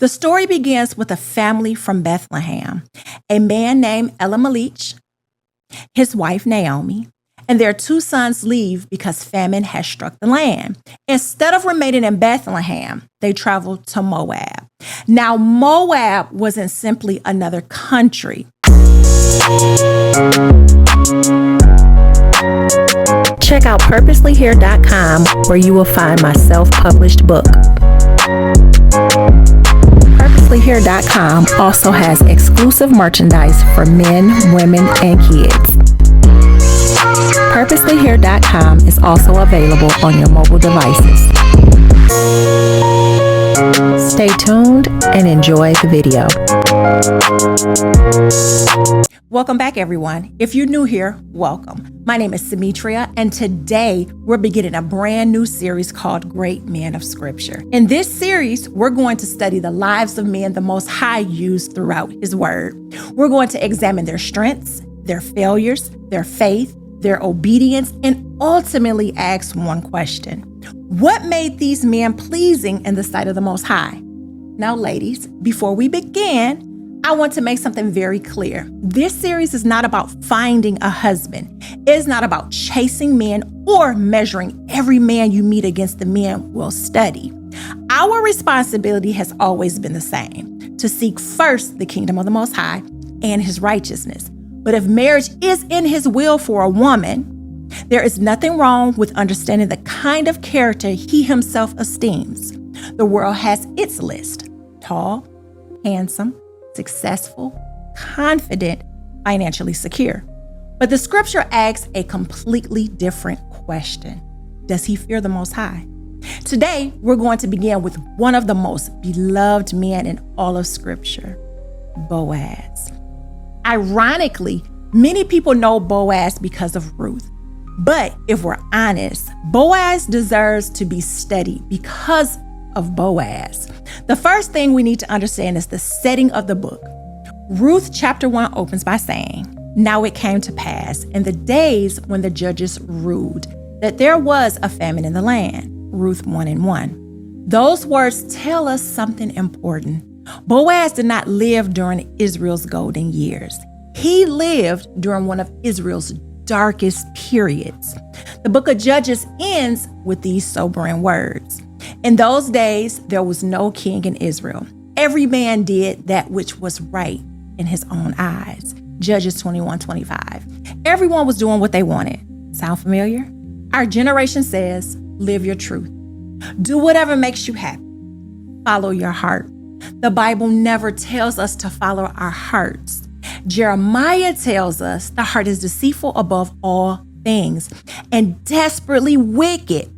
The story begins with a family from Bethlehem, a man named Elimelech, his wife Naomi, and their two sons leave because famine has struck the land. Instead of remaining in Bethlehem, they traveled to Moab. Now, Moab wasn't simply another country. Check out purposelyhere.com where you will find my self-published book. Purposelyhere.com also has exclusive merchandise for men, women, and kids. Purposelyhere.com is also available on your mobile devices. Stay tuned and enjoy the video. Welcome back, everyone. If you're new here, welcome. My name is Simetria, and today we're beginning a brand new series called Great Men of Scripture. In this series, we're going to study the lives of men the Most High used throughout His Word. We're going to examine their strengths, their failures, their faith, their obedience, and ultimately ask one question: what made these men pleasing in the sight of the Most High? Now, ladies, before we begin, I want to make something very clear. This series is not about finding a husband. It's not about chasing men or measuring every man you meet against the men we'll study. Our responsibility has always been the same: to seek first the kingdom of the Most High and His righteousness. But if marriage is in His will for a woman, there is nothing wrong with understanding the kind of character He Himself esteems. The world has its list: tall, handsome, successful, confident, financially secure. But the scripture asks a completely different question: does he fear the Most High? Today, we're going to begin with one of the most beloved men in all of scripture, Boaz. Ironically, many people know Boaz because of Ruth. But if we're honest, Boaz deserves to be studied because of Boaz. The first thing we need to understand is the setting of the book. Ruth chapter 1 opens by saying, "Now it came to pass in the days when the judges ruled that there was a famine in the land." Ruth 1:1. Those words tell us something important. Boaz did not live during Israel's golden years. He lived during one of Israel's darkest periods. The book of Judges ends with these sobering words: "In those days, there was no king in Israel. Every man did that which was right in his own eyes." Judges 21:25. Everyone was doing what they wanted. Sound familiar? Our generation says, live your truth. Do whatever makes you happy. Follow your heart. The Bible never tells us to follow our hearts. Jeremiah tells us the heart is deceitful above all things and desperately wicked.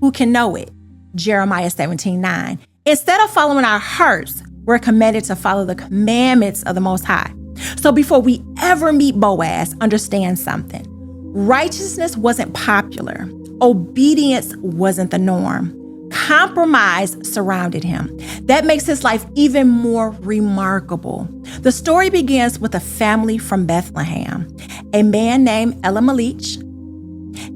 Who can know it? Jeremiah 17:9. Instead of following our hearts, we're commanded to follow the commandments of the Most High. So before we ever meet Boaz, understand something. Righteousness wasn't popular. Obedience wasn't the norm. Compromise surrounded him. That makes his life even more remarkable. The story begins with a family from Bethlehem, a man named Elimelech,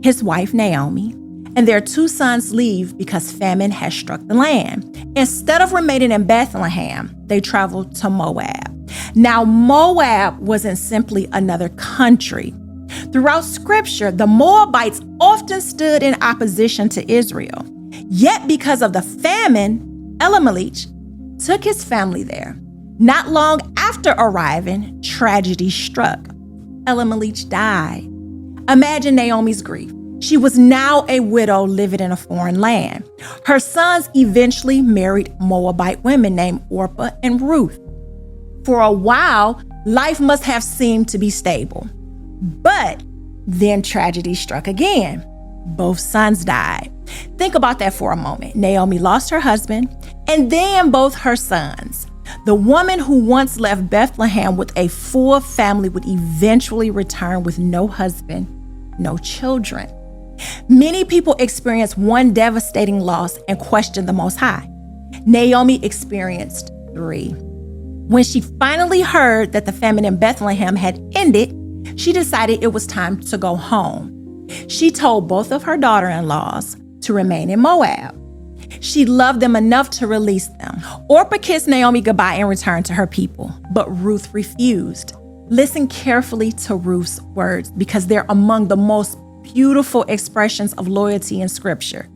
his wife Naomi, and their two sons leave because famine has struck the land. Instead of remaining in Bethlehem, they traveled to Moab. Now, Moab wasn't simply another country. Throughout scripture, the Moabites often stood in opposition to Israel. Yet because of the famine, Elimelech took his family there. Not long after arriving, tragedy struck. Elimelech died. Imagine Naomi's grief. She was now a widow living in a foreign land. Her sons eventually married Moabite women named Orpah and Ruth. For a while, life must have seemed to be stable. But then tragedy struck again. Both sons died. Think about that for a moment. Naomi lost her husband and then both her sons. The woman who once left Bethlehem with a full family would eventually return with no husband, no children. Many people experience one devastating loss and question the Most High. Naomi experienced 3. When she finally heard that the famine in Bethlehem had ended, she decided it was time to go home. She told both of her daughter-in-laws to remain in Moab. She loved them enough to release them. Orpah kissed Naomi goodbye and returned to her people, but Ruth refused. Listen carefully to Ruth's words because they're among the most beautiful expressions of loyalty in Scripture.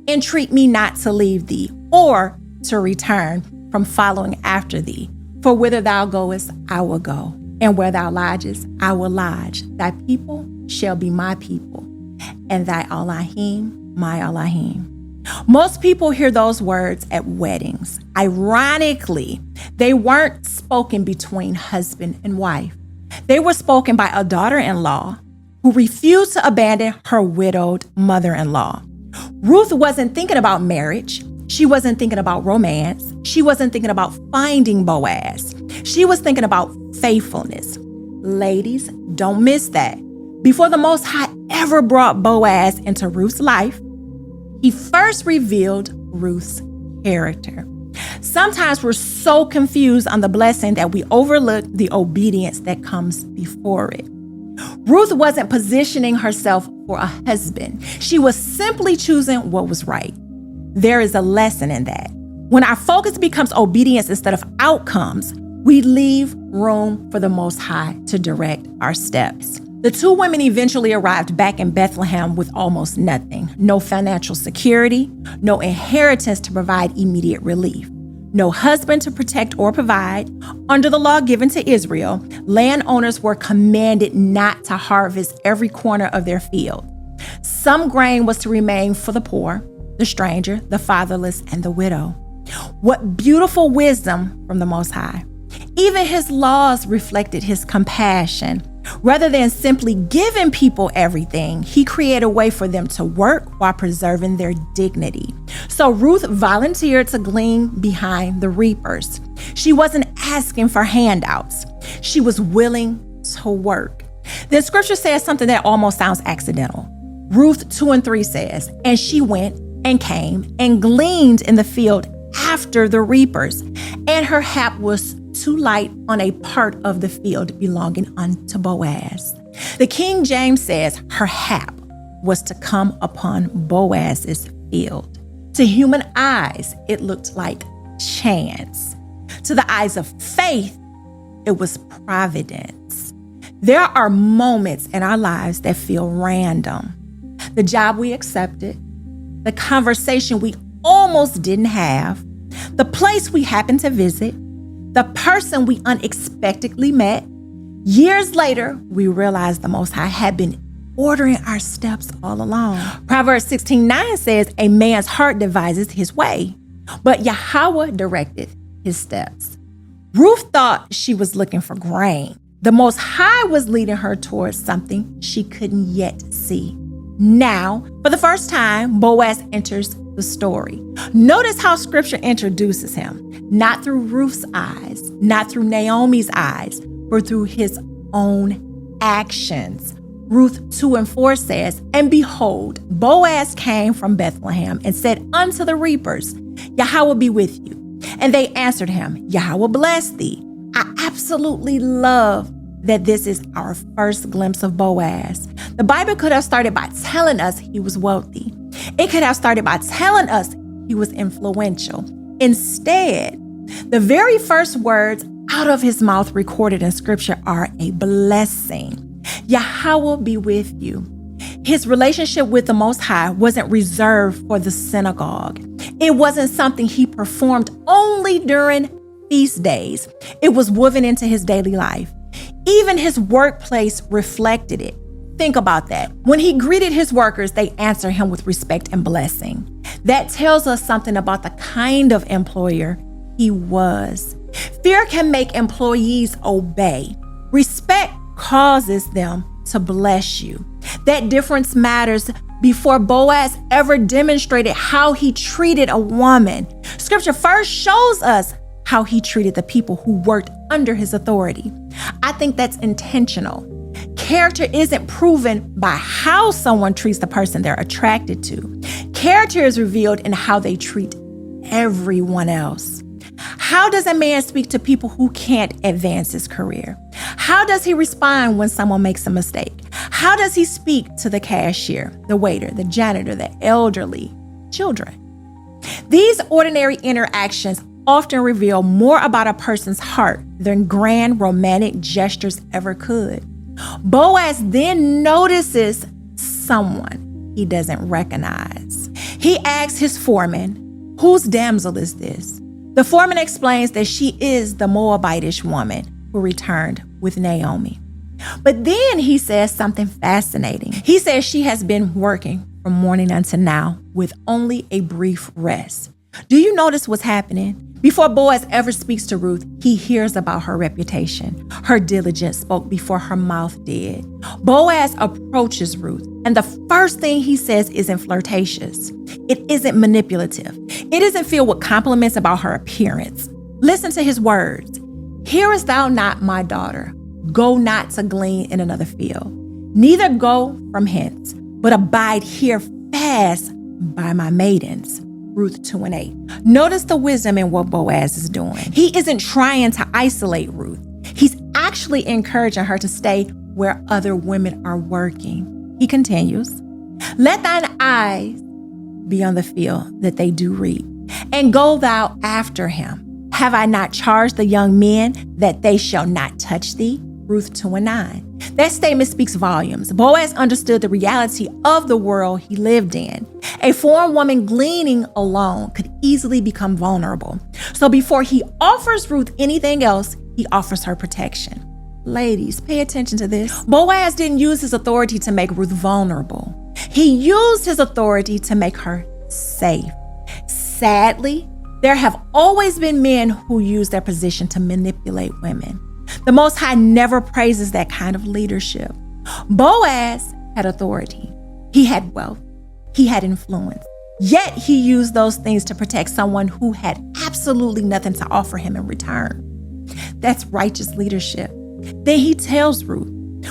Entreat me not to leave thee or to return from following after thee. For whither thou goest, I will go, and where thou lodgest, I will lodge. Thy people shall be my people, and thy Elohim, my Elohim. Most people hear those words at weddings. Ironically, they weren't spoken between husband and wife. They were spoken by a daughter-in-law who refused to abandon her widowed mother-in-law. Ruth wasn't thinking about marriage. She wasn't thinking about romance. She wasn't thinking about finding Boaz. She was thinking about faithfulness. Ladies, don't miss that. Before the Most High ever brought Boaz into Ruth's life, he first revealed Ruth's character. Sometimes we're so confused on the blessing that we overlook the obedience that comes before it. Ruth wasn't positioning herself for a husband. She was simply choosing what was right. There is a lesson in that. When our focus becomes obedience instead of outcomes, we leave room for the Most High to direct our steps. The two women eventually arrived back in Bethlehem with almost nothing. No financial security, no inheritance to provide immediate relief, no husband to protect or provide. Under the law given to Israel, landowners were commanded not to harvest every corner of their field. Some grain was to remain for the poor, the stranger, the fatherless, and the widow. What beautiful wisdom from the Most High. Even his laws reflected his compassion. Rather than simply giving people everything, he created a way for them to work while preserving their dignity. So Ruth volunteered to glean behind the reapers. She wasn't asking for handouts. She was willing to work. The scripture says something that almost sounds accidental. Ruth 2:3 says, and she went and came and gleaned in the field after the reapers, and her hap was too light on a part of the field belonging unto Boaz. The King James says her hap was to come upon Boaz's field. To human eyes, it looked like chance. To the eyes of faith, it was providence. There are moments in our lives that feel random. The job we accepted, the conversation we almost didn't have, the place we happened to visit, the person we unexpectedly met. Years later, we realized the Most High had been ordering our steps all along. Proverbs 16:9 says, a man's heart devises his way, but Yahweh directed his steps. Ruth thought she was looking for grain. The Most High was leading her towards something she couldn't yet see. Now, for the first time, Boaz enters the story. Notice how scripture introduces him, not through Ruth's eyes, not through Naomi's eyes, but through his own actions. Ruth 2:4 says, and behold, Boaz came from Bethlehem and said unto the reapers, Yahweh be with you. And they answered him, Yahweh bless thee. I absolutely love that this is our first glimpse of Boaz. The Bible could have started by telling us he was wealthy. It could have started by telling us he was influential. Instead, the very first words out of his mouth recorded in scripture are a blessing. Yahweh be with you. His relationship with the Most High wasn't reserved for the synagogue. It wasn't something he performed only during feast days. It was woven into his daily life. Even his workplace reflected it. Think about that. When he greeted his workers, they answered him with respect and blessing. That tells us something about the kind of employer he was. Fear can make employees obey. Respect causes them to bless you. That difference matters. Before Boaz ever demonstrated how he treated a woman, scripture first shows us how he treated the people who worked under his authority. I think that's intentional. Character isn't proven by how someone treats the person they're attracted to. Character is revealed in how they treat everyone else. How does a man speak to people who can't advance his career? How does he respond when someone makes a mistake? How does he speak to the cashier, the waiter, the janitor, the elderly, children? These ordinary interactions often reveal more about a person's heart than grand romantic gestures ever could. Boaz then notices someone he doesn't recognize. He asks his foreman, "Whose damsel is this?" The foreman explains that she is the Moabitish woman who returned with Naomi. But then he says something fascinating. He says she has been working from morning until now with only a brief rest. Do you notice what's happening? Before Boaz ever speaks to Ruth, he hears about her reputation. Her diligence spoke before her mouth did. Boaz approaches Ruth, and the first thing he says isn't flirtatious. It isn't manipulative. It isn't filled with compliments about her appearance. Listen to his words. "Hearest thou not, my daughter? Go not to glean in another field, neither go from hence, but abide here fast by my maidens." Ruth 2:8. Notice the wisdom in what Boaz is doing. He isn't trying to isolate Ruth. He's actually encouraging her to stay where other women are working. He continues, "Let thine eyes be on the field that they do reap, and go thou after him. Have I not charged the young men that they shall not touch thee?" Ruth 2:9. That statement speaks volumes. Boaz understood the reality of the world he lived in. A foreign woman gleaning alone could easily become vulnerable. So before he offers Ruth anything else, he offers her protection. Ladies, pay attention to this. Boaz didn't use his authority to make Ruth vulnerable. He used his authority to make her safe. Sadly, there have always been men who use their position to manipulate women. The Most High never praises that kind of leadership. Boaz had authority. He had wealth. He had influence. Yet he used those things to protect someone who had absolutely nothing to offer him in return. That's righteous leadership. Then he tells Ruth,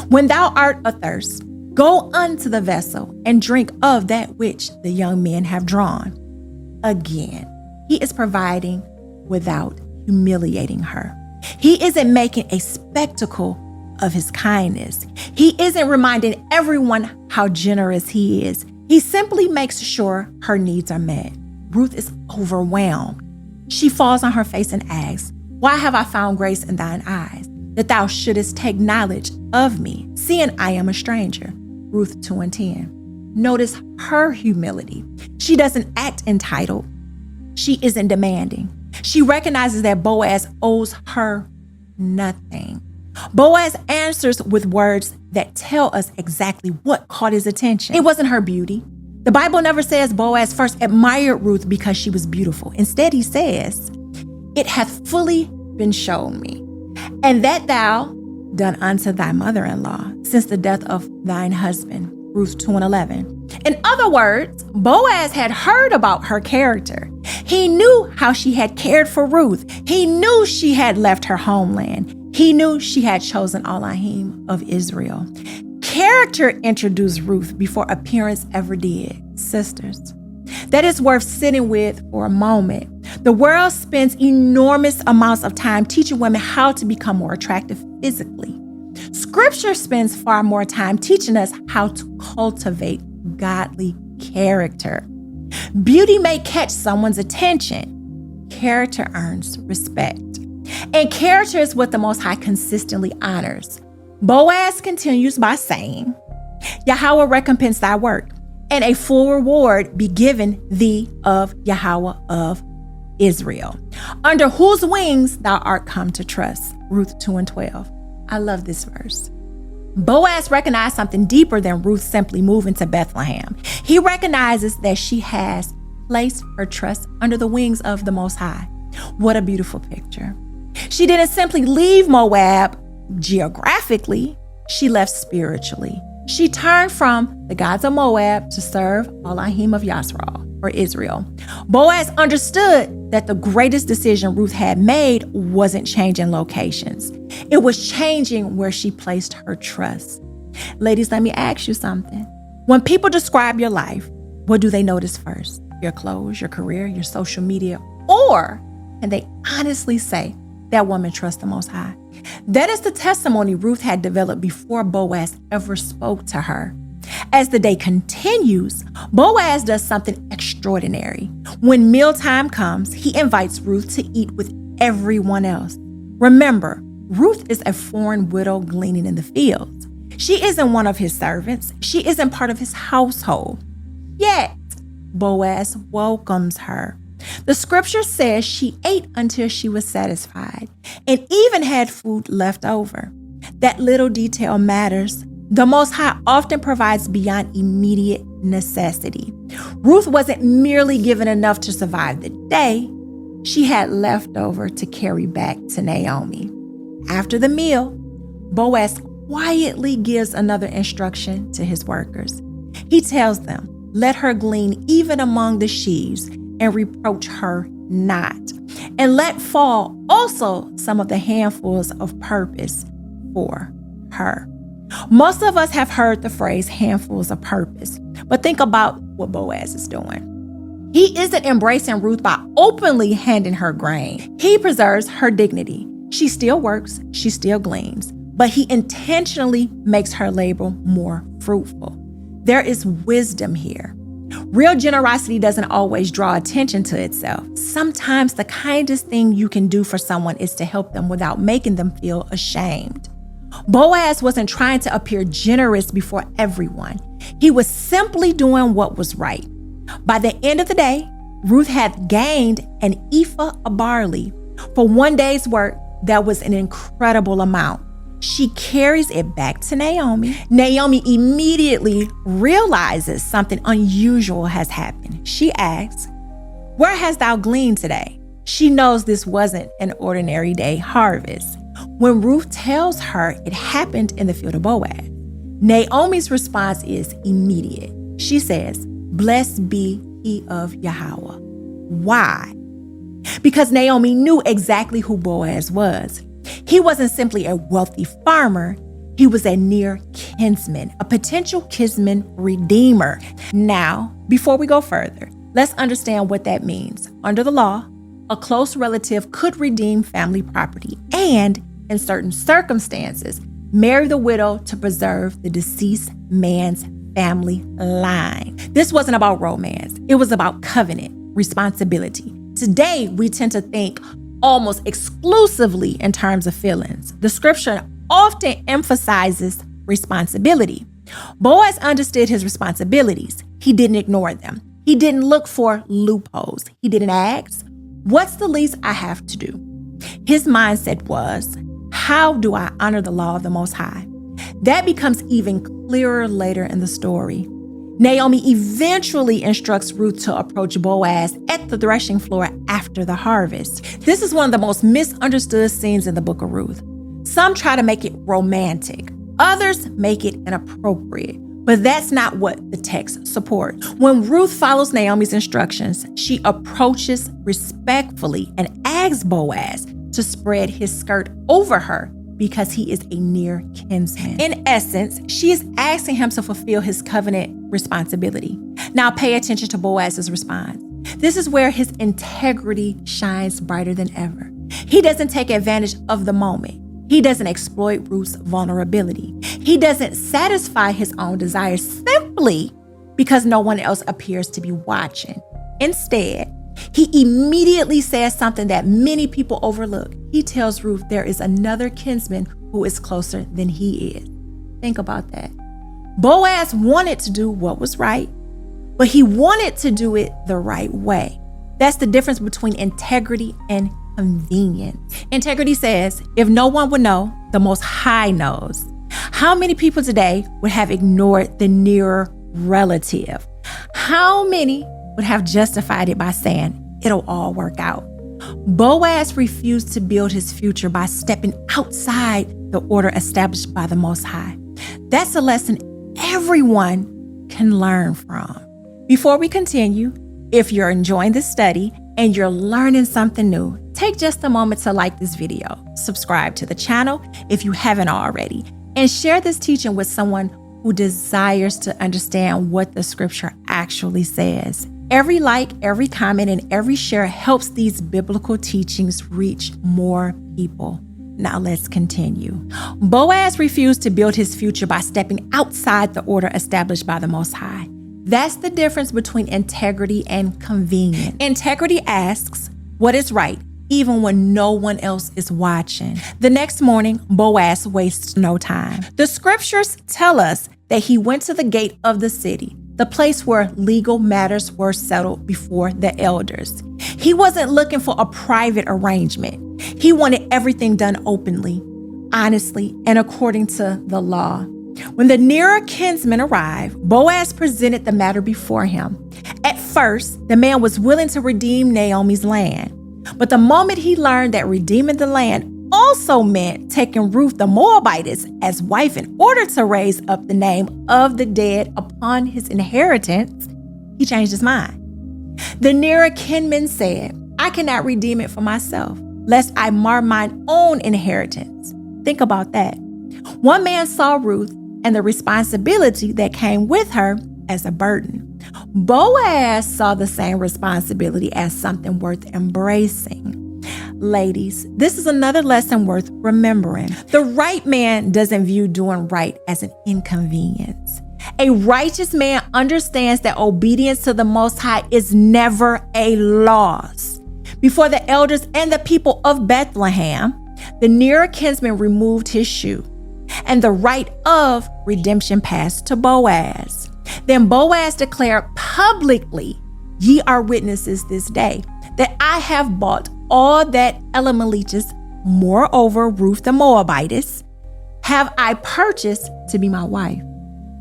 "When thou art athirst, go unto the vessel and drink of that which the young men have drawn." Again, he is providing without humiliating her. He isn't making a spectacle of his kindness. He isn't reminding everyone how generous he is. He simply makes sure her needs are met. Ruth is overwhelmed. She falls on her face and asks, "Why have I found grace in thine eyes, that thou shouldest take knowledge of me, seeing I am a stranger?" Ruth 2:10. Notice her humility. She doesn't act entitled. She isn't demanding. She recognizes that Boaz owes her nothing. Boaz answers with words that tell us exactly what caught his attention. It wasn't her beauty. The Bible never says Boaz first admired Ruth because she was beautiful. Instead, he says, "It hath fully been shown me, and that thou done unto thy mother-in-law since the death of thine husband." Ruth 2:11. In other words, Boaz had heard about her character. He knew how she had cared for Ruth. He knew she had left her homeland. He knew she had chosen Elohim of Israel. Character introduced Ruth before appearance ever did. Sisters, that is worth sitting with for a moment. The world spends enormous amounts of time teaching women how to become more attractive physically. Scripture spends far more time teaching us how to cultivate godly character. Beauty may catch someone's attention. Character earns respect. And character is what the Most High consistently honors. Boaz continues by saying, "Yahweh recompense thy work, and a full reward be given thee of Yahweh of Israel, under whose wings thou art come to trust." Ruth 2:12. I love this verse. Boaz recognized something deeper than Ruth simply moving to Bethlehem. He recognizes that she has placed her trust under the wings of the Most High. What a beautiful picture. She didn't simply leave Moab geographically, she left spiritually. She turned from the gods of Moab to serve Elohim of Yisrael, or Israel. Boaz understood that the greatest decision Ruth had made wasn't changing locations. It was changing where she placed her trust. Ladies, let me ask you something. When people describe your life, what do they notice first? Your clothes, your career, your social media, or can they honestly say that woman trusts the Most High? That is the testimony Ruth had developed before Boaz ever spoke to her. As the day continues, Boaz does something extraordinary extraordinary. When mealtime comes, he invites Ruth to eat with everyone else. Remember, Ruth is a foreign widow gleaning in the fields. She isn't one of his servants. She isn't part of his household. Yet, Boaz welcomes her. The scripture says she ate until she was satisfied and even had food left over. That little detail matters. The Most High often provides beyond immediate necessity. Ruth wasn't merely given enough to survive the day. She had leftover to carry back to Naomi. After the meal, Boaz quietly gives another instruction to his workers. He tells them, "Let her glean even among the sheaves and reproach her not. And let fall also some of the handfuls of purpose for her." Most of us have heard the phrase handfuls of purpose, but think about what Boaz is doing. He isn't embracing Ruth by openly handing her grain. He preserves her dignity. She still works, she still gleans, but he intentionally makes her labor more fruitful. There is wisdom here. Real generosity doesn't always draw attention to itself. Sometimes the kindest thing you can do for someone is to help them without making them feel ashamed. Boaz wasn't trying to appear generous before everyone. He was simply doing what was right. By the end of the day, Ruth had gained an ephah of barley. For one day's work, that was an incredible amount. She carries it back to Naomi. Naomi immediately realizes something unusual has happened. She asks, "Where hast thou gleaned today?" She knows this wasn't an ordinary day harvest. When Ruth tells her it happened in the field of Boaz, Naomi's response is immediate. She says, "Blessed be he of Yahweh." Why? Because Naomi knew exactly who Boaz was. He wasn't simply a wealthy farmer. He was a near kinsman, a potential kinsman redeemer. Now, before we go further, let's understand what that means. Under the law, a close relative could redeem family property and, in certain circumstances, marry the widow to preserve the deceased man's family line. This wasn't about romance. It was about covenant, responsibility. Today, we tend to think almost exclusively in terms of feelings. The scripture often emphasizes responsibility. Boaz understood his responsibilities. He didn't ignore them. He didn't look for loopholes. He didn't ask, "What's the least I have to do?" His mindset was, "How do I honor the law of the Most High?" That becomes even clearer later in the story. Naomi eventually instructs Ruth to approach Boaz at the threshing floor after the harvest. This is one of the most misunderstood scenes in the book of Ruth. Some try to make it romantic. Others make it inappropriate. But that's not what the text supports. When Ruth follows Naomi's instructions, she approaches respectfully and asks Boaz to spread his skirt over her because he is a near kinsman. In essence, she is asking him to fulfill his covenant responsibility. Now pay attention to Boaz's response. This is where his integrity shines brighter than ever. He doesn't take advantage of the moment. He doesn't exploit Ruth's vulnerability. He doesn't satisfy his own desires simply because no one else appears to be watching. Instead, he immediately says something that many people overlook. He tells Ruth there is another kinsman who is closer than he is. Think about that. Boaz wanted to do what was right, but he wanted to do it the right way. That's the difference between integrity and convenience. Integrity says, if no one would know, the Most High knows. How many people today would have ignored the nearer relative? How many would have justified it by saying, it'll all work out? Boaz refused to build his future by stepping outside the order established by the Most High. That's a lesson everyone can learn from. Before we continue, if you're enjoying this study and you're learning something new, take just a moment to like this video, subscribe to the channel if you haven't already, and share this teaching with someone who desires to understand what the scripture actually says. Every like, every comment, and every share helps these biblical teachings reach more people. Now let's continue. Boaz refused to build his future by stepping outside the order established by the Most High. That's the difference between integrity and convenience. Integrity asks what is right, even when no one else is watching. The next morning, Boaz wastes no time. The scriptures tell us that he went to the gate of the city, the place where legal matters were settled before the elders. He wasn't looking for a private arrangement. He wanted everything done openly, honestly, and according to the law. When the nearer kinsmen arrived, Boaz presented the matter before him. At first, the man was willing to redeem Naomi's land. But the moment he learned that redeeming the land also meant taking Ruth the Moabitess as wife in order to raise up the name of the dead upon his inheritance, he changed his mind. The nearer kinmen said, I cannot redeem it for myself, lest I mar mine own inheritance. Think about that. One man saw Ruth and the responsibility that came with her as a burden. Boaz saw the same responsibility as something worth embracing. Ladies, this is another lesson worth remembering. The right man doesn't view doing right as an inconvenience. A righteous man understands that obedience to the Most High is never a loss. Before the elders and the people of Bethlehem, the nearer kinsman removed his shoe, and the right of redemption passed to Boaz. Then Boaz declared publicly, ye are witnesses this day, that I have bought all that Elimelech's, moreover Ruth the Moabitess, have I purchased to be my wife.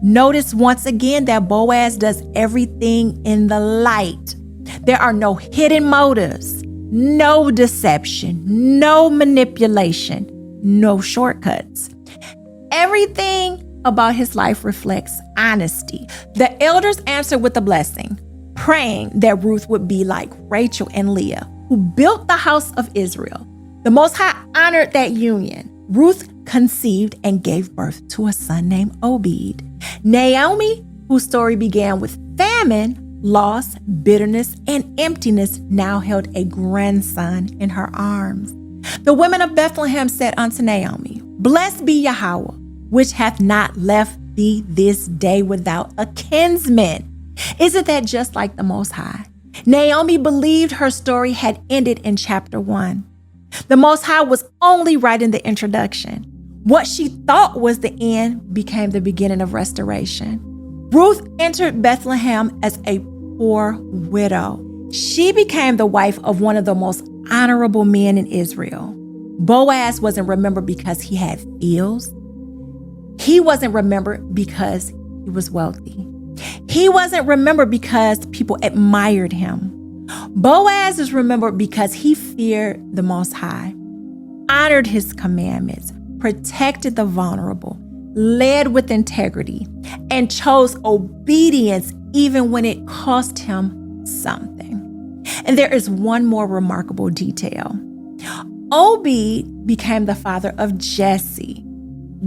Notice once again that Boaz does everything in the light. There are no hidden motives, no deception, no manipulation, no shortcuts. Everything about his life reflects honesty. The elders answered with a blessing, praying that Ruth would be like Rachel and Leah, who built the house of Israel. The Most High honored that union. Ruth conceived and gave birth to a son named Obed. Naomi, whose story began with famine, loss, bitterness, and emptiness, now held a grandson in her arms. The women of Bethlehem said unto Naomi, Blessed be Yahweh, which hath not left thee this day without a kinsman. Isn't that just like the Most High? Naomi believed her story had ended in chapter 1. The Most High was only writing the introduction. What she thought was the end became the beginning of restoration. Ruth entered Bethlehem as a poor widow. She became the wife of one of the most honorable men in Israel. Boaz wasn't remembered because he had fields. He wasn't remembered because he was wealthy. He wasn't remembered because people admired him. Boaz is remembered because he feared the Most High, honored his commandments, protected the vulnerable, led with integrity, and chose obedience even when it cost him something. And there is one more remarkable detail. Obed became the father of Jesse.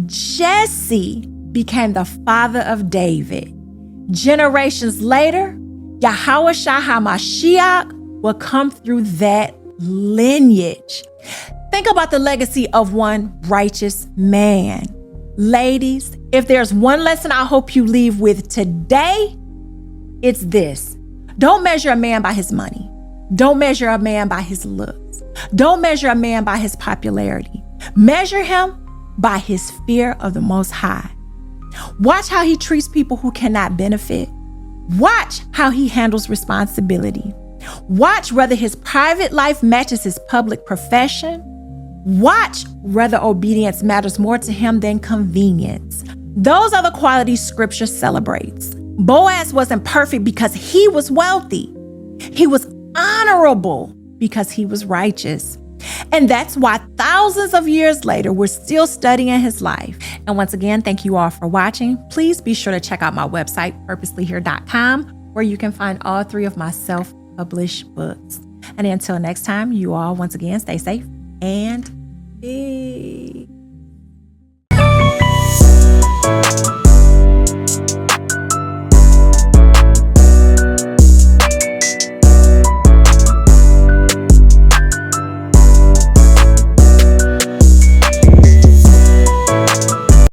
Jesse became the father of David. Generations later, Yahushua HaMashiach will come through that lineage. Think about the legacy of one righteous man. Ladies, if there's one lesson I hope you leave with today, it's this. Don't measure a man by his money. Don't measure a man by his looks. Don't measure a man by his popularity. Measure him by his fear of the Most High. Watch how he treats people who cannot benefit. Watch how he handles responsibility. Watch whether his private life matches his public profession. Watch whether obedience matters more to him than convenience. Those are the qualities Scripture celebrates. Boaz wasn't perfect because he was wealthy. He was honorable because he was righteous. And that's why thousands of years later, we're still studying his life. And once again, thank you all for watching. Please be sure to check out my website, purposelyhere.com, where you can find all 3 of my self-published books. And until next time, you all once again, stay safe and peace.